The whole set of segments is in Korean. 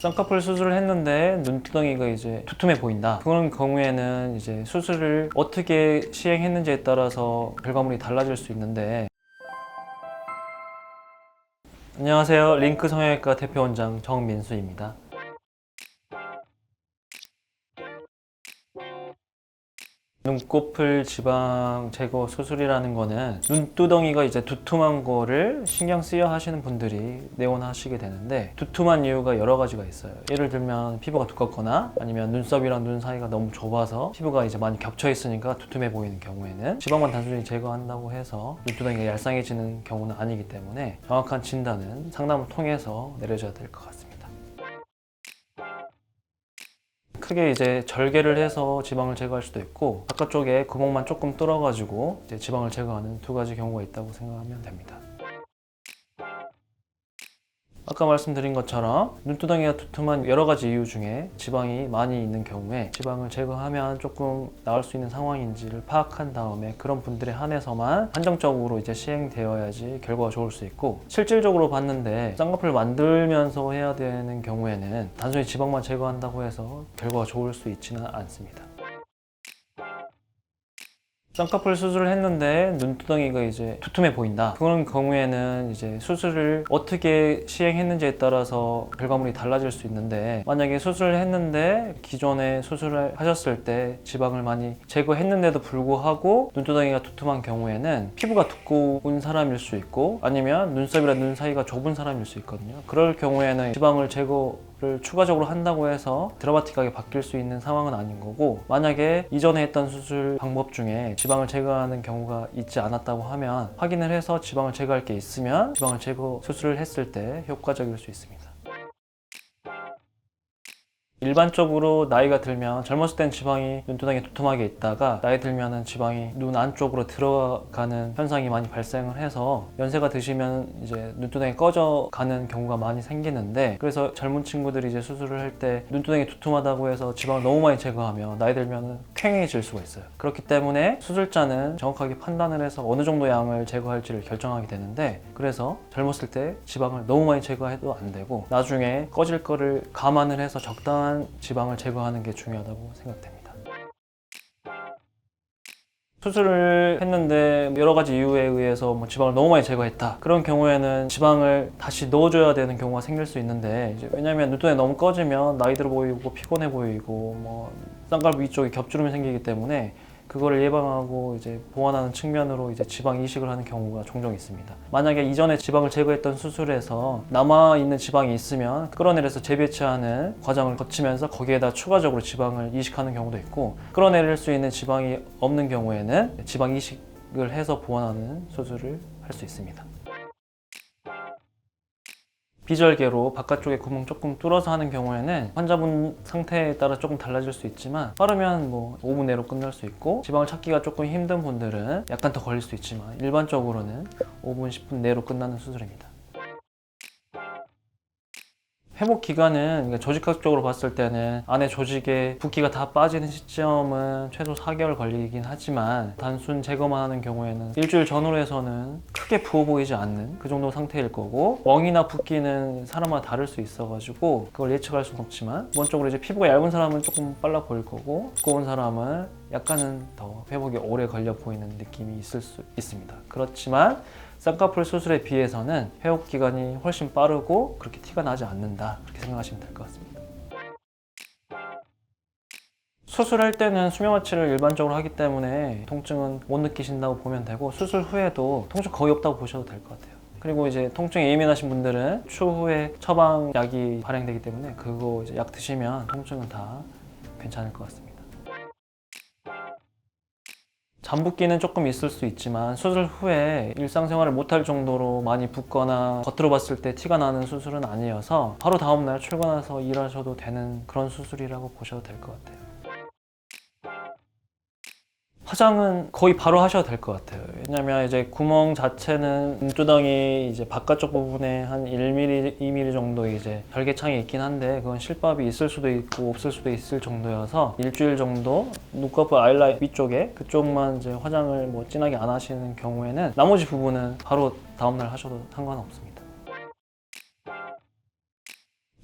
쌍꺼풀 수술을 했는데 눈두덩이가 이제 두툼해 보인다. 그런 경우에는 이제 수술을 어떻게 시행했는지에 따라서 결과물이 달라질 수 있는데, 안녕하세요. 링크 성형외과 대표원장 정민수입니다. 눈꺼풀 지방 제거 수술이라는 거는 눈두덩이가 이제 두툼한 거를 신경 쓰여 하시는 분들이 내원하시게 되는데, 두툼한 이유가 여러 가지가 있어요. 예를 들면 피부가 두껍거나 아니면 눈썹이랑 눈 사이가 너무 좁아서 피부가 이제 많이 겹쳐 있으니까 두툼해 보이는 경우에는 지방만 단순히 제거한다고 해서 눈두덩이가 얄쌍해지는 경우는 아니기 때문에 정확한 진단은 상담을 통해서 내려져야 될 것 같습니다. 크게 이제 절개를 해서 지방을 제거할 수도 있고, 바깥쪽에 구멍만 조금 뚫어가지고 이제 지방을 제거하는 두 가지 경우가 있다고 생각하면 됩니다. 아까 말씀드린 것처럼 눈두덩이가 두툼한 여러 가지 이유 중에 지방이 많이 있는 경우에 지방을 제거하면 조금 나을 수 있는 상황인지를 파악한 다음에 그런 분들에 한해서만 한정적으로 이제 시행되어야지 결과가 좋을 수 있고, 실질적으로 봤는데 쌍꺼풀 만들면서 해야 되는 경우에는 단순히 지방만 제거한다고 해서 결과가 좋을 수 있지는 않습니다. 쌍꺼풀 수술을 했는데 눈두덩이가 이제 두툼해 보인다. 그런 경우에는 이제 수술을 어떻게 시행했는지에 따라서 결과물이 달라질 수 있는데, 만약에 수술을 했는데 기존에 수술을 하셨을 때 지방을 많이 제거했는데도 불구하고 눈두덩이가 두툼한 경우에는 피부가 두꺼운 사람일 수 있고, 아니면 눈썹이랑 눈 사이가 좁은 사람일 수 있거든요. 그럴 경우에는 지방을 제거를 추가적으로 한다고 해서 드라마틱하게 바뀔 수 있는 상황은 아닌 거고, 만약에 이전에 했던 수술 방법 중에 지방을 제거하는 경우가 있지 않았다고 하면 확인을 해서 지방을 제거할 게 있으면 지방을 제거 수술을 했을 때 효과적일 수 있습니다. 일반적으로 나이가 들면, 젊었을 땐 지방이 눈두덩이에 두툼하게 있다가 나이 들면은 지방이 눈 안쪽으로 들어가는 현상이 많이 발생을 해서 연세가 드시면 이제 눈두덩이 꺼져가는 경우가 많이 생기는데, 그래서 젊은 친구들이 이제 수술을 할 때 눈두덩이 두툼하다고 해서 지방을 너무 많이 제거하면 나이 들면은 퀭해질 수가 있어요. 그렇기 때문에 수술자는 정확하게 판단을 해서 어느 정도 양을 제거할지를 결정하게 되는데, 그래서 젊었을 때 지방을 너무 많이 제거해도 안 되고 나중에 꺼질 거를 감안을 해서 적당한 지방을 제거하는 게 중요하다고 생각됩니다. 수술을 했는데 여러 가지 이유에 의해서 지방을 너무 많이 제거했다. 그런 경우에는 지방을 다시 넣어줘야 되는 경우가 생길 수 있는데, 왜냐면 눈두덩이 너무 꺼지면 나이 들어 보이고 피곤해 보이고 쌍꺼풀 위쪽에 겹주름이 생기기 때문에 그거를 예방하고 이제 보완하는 측면으로 이제 지방 이식을 하는 경우가 종종 있습니다. 만약에 이전에 지방을 제거했던 수술에서 남아있는 지방이 있으면 끌어내려서 재배치하는 과정을 거치면서 거기에다 추가적으로 지방을 이식하는 경우도 있고, 끌어내릴 수 있는 지방이 없는 경우에는 지방 이식을 해서 보완하는 수술을 할 수 있습니다. 비절개로 바깥쪽에 구멍 조금 뚫어서 하는 경우에는 환자분 상태에 따라 조금 달라질 수 있지만, 빠르면 5분 내로 끝날 수 있고, 지방을 찾기가 조금 힘든 분들은 약간 더 걸릴 수 있지만 일반적으로는 5분, 10분 내로 끝나는 수술입니다. 회복 기간은, 그러니까 조직학적으로 봤을 때는 안에 조직에 붓기가 다 빠지는 시점은 최소 4개월 걸리긴 하지만, 단순 제거만 하는 경우에는 일주일 전후로 해서는 크게 부어 보이지 않는 그 정도 상태일 거고, 멍이나 붓기는 사람마다 다를 수 있어가지고 그걸 예측할 수는 없지만, 기본적으로 이제 피부가 얇은 사람은 조금 빨라 보일 거고, 두꺼운 사람은 약간은 더 회복이 오래 걸려 보이는 느낌이 있을 수 있습니다. 그렇지만 쌍꺼풀 수술에 비해서는 회복 기간이 훨씬 빠르고 그렇게 티가 나지 않는다, 그렇게 생각하시면 될 것 같습니다. 수술할 때는 수면마취를 일반적으로 하기 때문에 통증은 못 느끼신다고 보면 되고, 수술 후에도 통증 거의 없다고 보셔도 될 것 같아요. 그리고 이제 통증에 예민하신 분들은 추후에 처방약이 발행되기 때문에 그거 이제 약 드시면 통증은 다 괜찮을 것 같습니다. 잠붓기는 조금 있을 수 있지만 수술 후에 일상생활을 못할 정도로 많이 붓거나 겉으로 봤을 때 티가 나는 수술은 아니어서 바로 다음날 출근해서 일하셔도 되는 그런 수술이라고 보셔도 될 것 같아요. 화장은 거의 바로 하셔도 될 것 같아요. 왜냐면 이제 구멍 자체는 눈두덩이 이제 바깥쪽 부분에 한 1mm, 2mm 정도 이제 절개창이 있긴 한데, 그건 실밥이 있을 수도 있고 없을 수도 있을 정도여서 일주일 정도 눈꺼풀 아이라인 위쪽에 그쪽만 이제 화장을 진하게 안 하시는 경우에는 나머지 부분은 바로 다음날 하셔도 상관없습니다.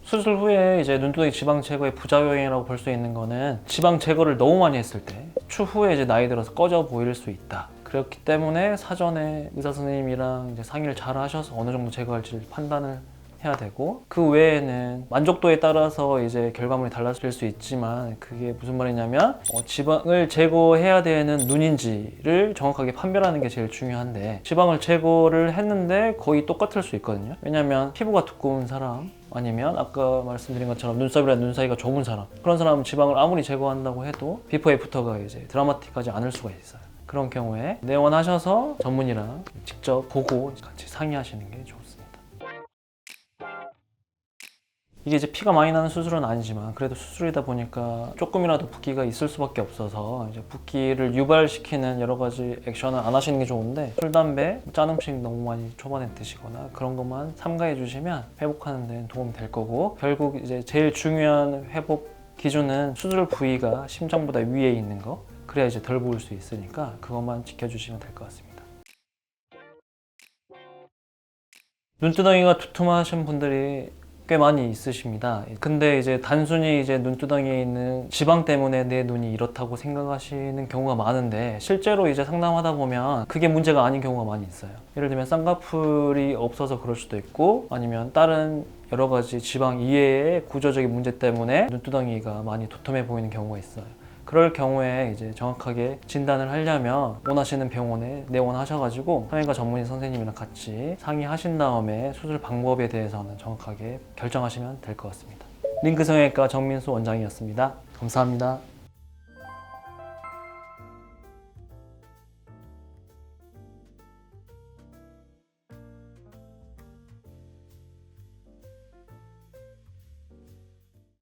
수술 후에 이제 눈두덩이 지방 제거의 부작용이라고 볼 수 있는 거는 지방 제거를 너무 많이 했을 때 추후에 이제 나이 들어서 꺼져 보일 수 있다. 그렇기 때문에 사전에 의사 선생님이랑 이제 상의를 잘 하셔서 어느 정도 제거할지를 판단을 해야 되고, 그 외에는 만족도에 따라서 이제 결과물이 달라질 수 있지만, 그게 무슨 말이냐면 지방을 제거해야 되는 눈인지를 정확하게 판별하는 게 제일 중요한데, 지방을 제거를 했는데 거의 똑같을 수 있거든요. 왜냐면 피부가 두꺼운 사람, 아니면 아까 말씀드린 것처럼 눈썹이랑 눈 사이가 좁은 사람, 그런 사람은 지방을 아무리 제거한다고 해도 비포 애프터가 이제 드라마틱하지 않을 수가 있어요. 그런 경우에 내원하셔서 전문의랑 직접 보고 같이 상의하시는 게 좋습니다. 이게 이제 피가 많이 나는 수술은 아니지만 그래도 수술이다 보니까 조금이라도 붓기가 있을 수밖에 없어서 이제 붓기를 유발시키는 여러 가지 액션을 안 하시는 게 좋은데, 술, 담배, 짠 음식 너무 많이 초반에 드시거나 그런 것만 삼가해 주시면 회복하는 데는 도움이 될 거고, 결국 이제 제일 중요한 회복 기준은 수술 부위가 심장보다 위에 있는 거, 그래야 이제 덜 부을 수 있으니까 그것만 지켜주시면 될 것 같습니다. 눈두덩이가 두툼하신 분들이 꽤 많이 있으십니다. 근데 이제 단순히 이제 눈두덩이에 있는 지방 때문에 내 눈이 이렇다고 생각하시는 경우가 많은데, 실제로 이제 상담하다 보면 그게 문제가 아닌 경우가 많이 있어요. 예를 들면 쌍꺼풀이 없어서 그럴 수도 있고, 아니면 다른 여러 가지 지방 이외의 구조적인 문제 때문에 눈두덩이가 많이 두툼해 보이는 경우가 있어요. 그럴 경우에 이제 정확하게 진단을 하려면 원하시는 병원에 내원하셔가지고 성형외과 전문의 선생님이랑 같이 상의하신 다음에 수술 방법에 대해서는 정확하게 결정하시면 될 것 같습니다. 링크 성형외과 정민수 원장이었습니다. 감사합니다.